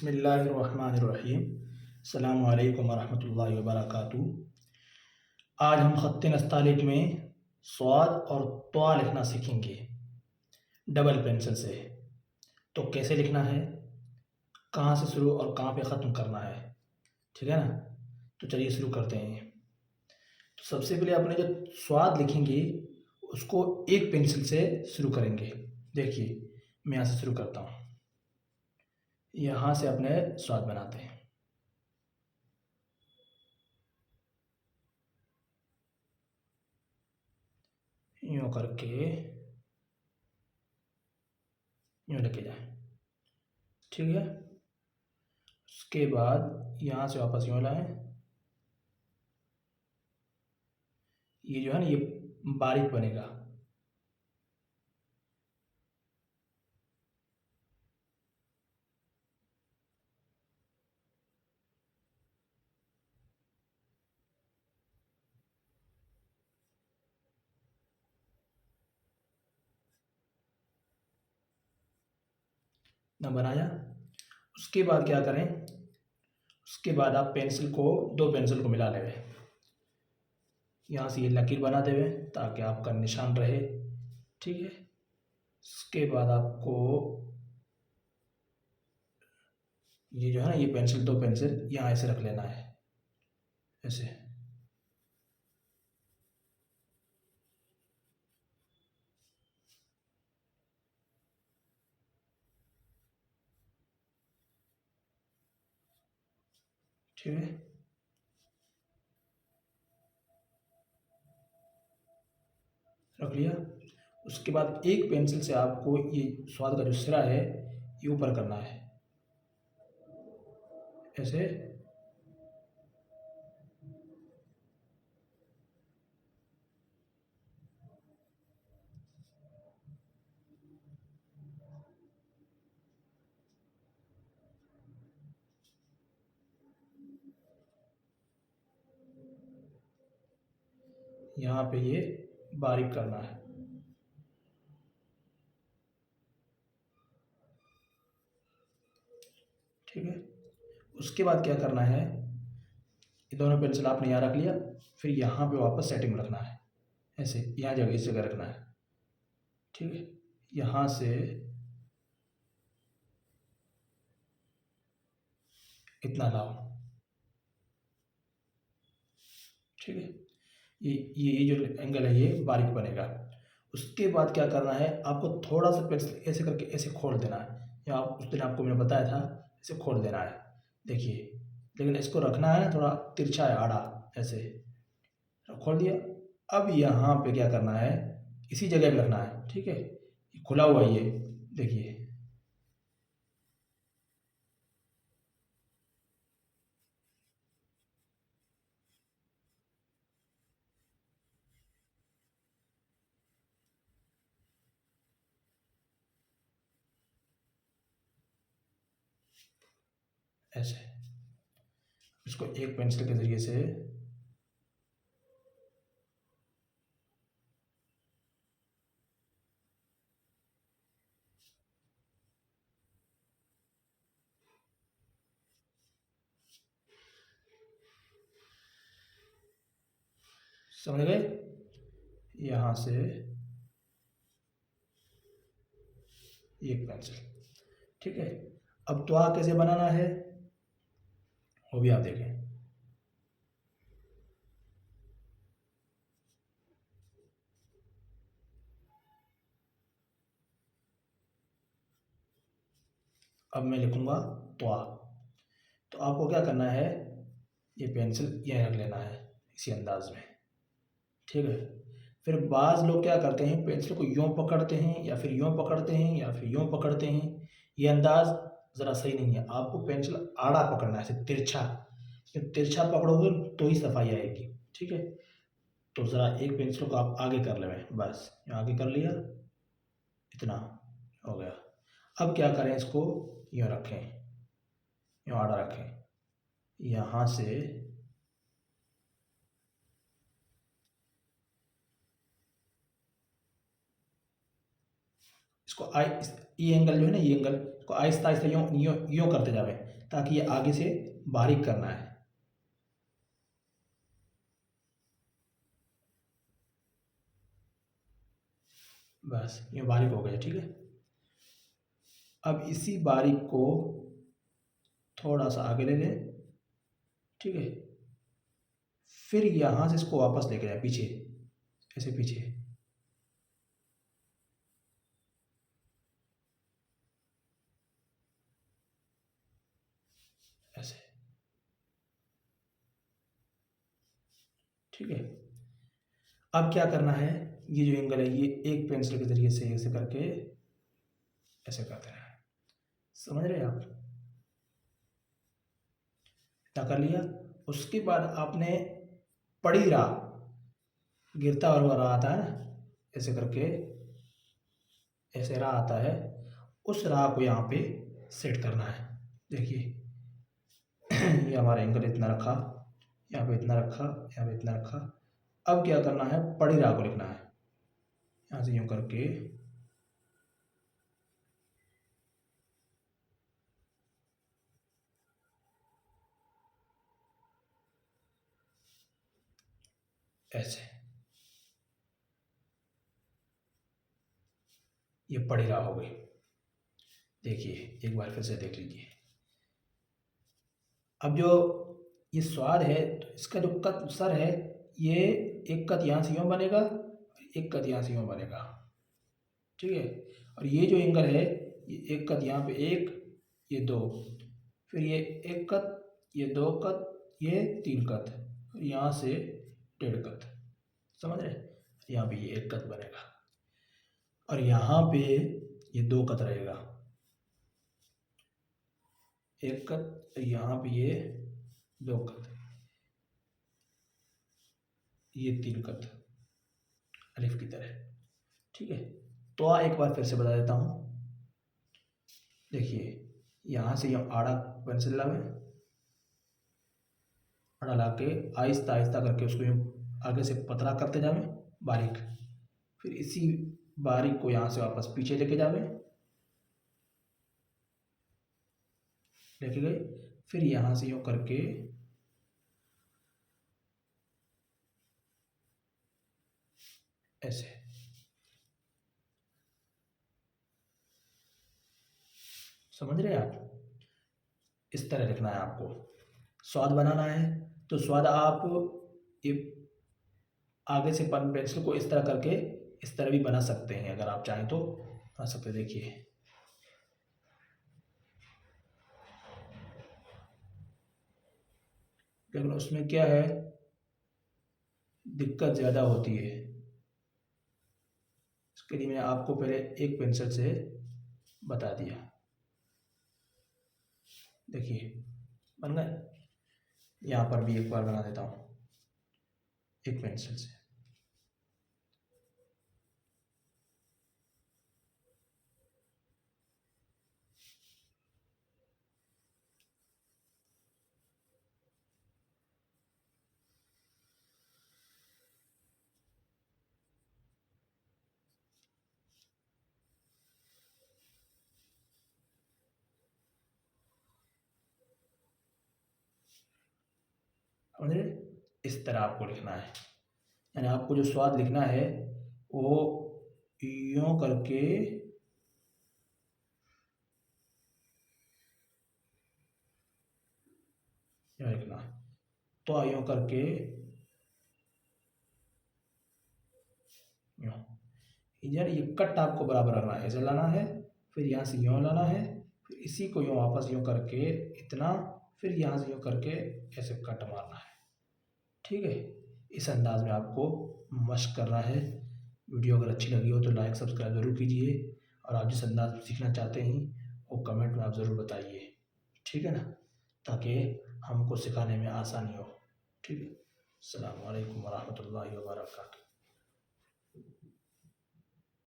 बिस्मिल्लाहिर्रहमानिर्रहीम। अस्सलामु अलैकुम वरहमतुल्लाहि वबरकातुहू। आज हम ख़त्त नस्तालिक में स्वाद और त्वा लिखना सीखेंगे डबल पेंसिल से। तो कैसे लिखना है, कहाँ से शुरू और कहाँ पे ख़त्म करना है, ठीक है ना। तो चलिए शुरू करते हैं। तो सबसे पहले अपने जो स्वाद लिखेंगे उसको एक पेंसिल से शुरू करेंगे। देखिए मैं यहाँ से शुरू करता हूँ, यहाँ से अपने स्वाद बनाते हैं। यूँ करके यूँ लेके जाए, ठीक है। उसके बाद यहाँ से वापस यूँ लाएं। ये जो है ना ये बारीक बनेगा। ना बनाया। उसके बाद क्या करें, उसके बाद आप पेंसिल को दो पेंसिल को मिला लेंगे। यहाँ से ये लकीर बना देवे ताकि आपका निशान रहे, ठीक है। उसके बाद आपको ये जो है ना ये पेंसिल दो पेंसिल यहाँ ऐसे रख लेना है, ऐसे। ठीक है, रख लिया। उसके बाद एक पेंसिल से आपको ये स्वाद का जो सिरा है ये ऊपर करना है, ऐसे। यहाँ पे ये बारीक करना है, ठीक है। उसके बाद क्या करना है, ये दोनों पेंसिल आपने यहाँ रख लिया, फिर यहाँ पे वापस सेटिंग में रखना है, ऐसे। यहाँ जगह इस जगह रखना है, ठीक है। यहाँ से इतना लाओ, ठीक है। ये जो एंगल है ये बारीक बनेगा। उसके बाद क्या करना है, आपको थोड़ा सा पेंसिल ऐसे करके ऐसे खोल देना है, या आप उस दिन आपको मैंने बताया था ऐसे खोल देना है, देखिए। लेकिन इसको रखना है ना थोड़ा तिरछा है, आड़ा, ऐसे खोल दिया। अब यहाँ पे क्या करना है, इसी जगह पे रखना है, ठीक है। ये खुला हुआ ये देखिए, ऐसे। इसको एक पेंसिल के ज़रिए से समझ गए। यहाँ से एक पेंसिल, ठीक है। अब त्वा कैसे बनाना है वो भी आप देखें। अब मैं लिखूंगा त्वा। तो आपको क्या करना है, ये पेंसिल यहाँ रख लेना है इसी अंदाज में, ठीक है। फिर बाज़ लोग क्या करते हैं, पेंसिल को यूँ पकड़ते हैं या फिर यूँ पकड़ते हैं या फिर यूँ पकड़ते हैं। ये अंदाज़ ज़रा सही नहीं है। आपको पेंसिल आड़ा पकड़ना है, ऐसे तिरछा। तिरछा पकड़ोगे तो ही सफाई आएगी, ठीक है। तो ज़रा एक पेंसिल को आप आगे कर लें, बस यहाँ आगे कर लिया, इतना हो गया। अब क्या करें, इसको यूँ रखें, यूँ आड़ा रखें। यहाँ से इसको ये एंगल जो है ना, ये एंगल को आहिस्ता आहिस्ता यूँ यूँ यूँ करते जावे, ताकि ये आगे से बारीक करना है। बस ये बारीक हो गया, ठीक है। अब इसी बारीक को थोड़ा सा आगे ले लें, ठीक है। फिर यहाँ से इसको वापस लेके जाए पीछे, ऐसे पीछे, ऐसे, ठीक है। अब क्या करना है, ये जो एंगल है ये एक पेंसिल के जरिए से ऐसे करके ऐसे करते हैं, समझ रहे हैं आप? क्या कर लिया, उसके बाद आपने पड़ी राह, गिरता हुआ राह आता है ना, ऐसे करके ऐसे राह आता है, उस राह को यहाँ पे सेट करना है। देखिए ये हमारा एंगल इतना रखा, यहाँ पे इतना रखा, यहाँ पे इतना रखा। अब क्या करना है, पड़ी राह को लिखना है, यहाँ से यूँ करके ऐसे, ये पड़ी राह हो गई। देखिए एक बार फिर से देख लीजिए। अब जो ये स्वाद है, तो इसका जो कट सर है, ये एक कट यहाँ से यूँ बनेगा, एक कट यहाँ से यूँ बनेगा, ठीक है। और ये जो एंगल है, ये एक कट यहाँ पे, एक, ये दो, फिर ये एक कट, ये दो कट, ये तीन कट, और यहाँ से डेढ़ कट, समझ रहे? यहाँ पे ये एक कट बनेगा, और यहाँ पे ये दो कट रहेगा, एक कट, यहाँ पे ये दो कट, ये तीन कट अलिफ की तरह, ठीक है। तो एक बार फिर से बता देता हूँ। देखिए यहाँ से ये आड़ा पेंसिल लावे, आड़ा ला के आहिस्ता आहिस्ता करके उसको यूँ आगे से पतला करते जावे, बारीक। फिर इसी बारीक को यहाँ से वापस पीछे लेके जावे, लेके गए। फिर यहाँ से यूँ करके ऐसे, समझ रहे हैं आप? इस तरह लिखना है आपको। स्वाद बनाना है तो स्वाद आप ये आगे से पेंसिल को इस तरह करके इस तरह भी बना सकते हैं, अगर आप चाहें तो बना सकते हैं। देखिए लेकिन उसमें क्या है, दिक्कत ज़्यादा होती है। इसके लिए मैंने आपको पहले एक पेंसिल से बता दिया। देखिए बन गए। यहाँ पर भी एक बार बना देता हूँ एक पेंसिल से। समझे? इस तरह आपको लिखना है, यानी आपको जो स्वाद लिखना है वो यूँ करके यूँ लिखना है, तो यूँ करके यूँ, यानी ये कट आपको बराबर रखना है, ऐसे लाना है, फिर यहाँ से यूँ लाना है, फिर इसी को यूँ वापस यूँ करके इतना, फिर यहाँ से यूँ करके ऐसे कट मारना है, ठीक है। इस अंदाज में आपको मशक करना है। वीडियो अगर अच्छी लगी हो तो लाइक सब्सक्राइब ज़रूर कीजिए, और आप जिस अंदाज में सीखना चाहते हैं वो कमेंट में आप ज़रूर बताइए, ठीक है ना, ताकि हमको सिखाने में आसानी हो, ठीक है। अस्सलामु अलैकुम वरहमतुल्लाहि वबरकातुहू।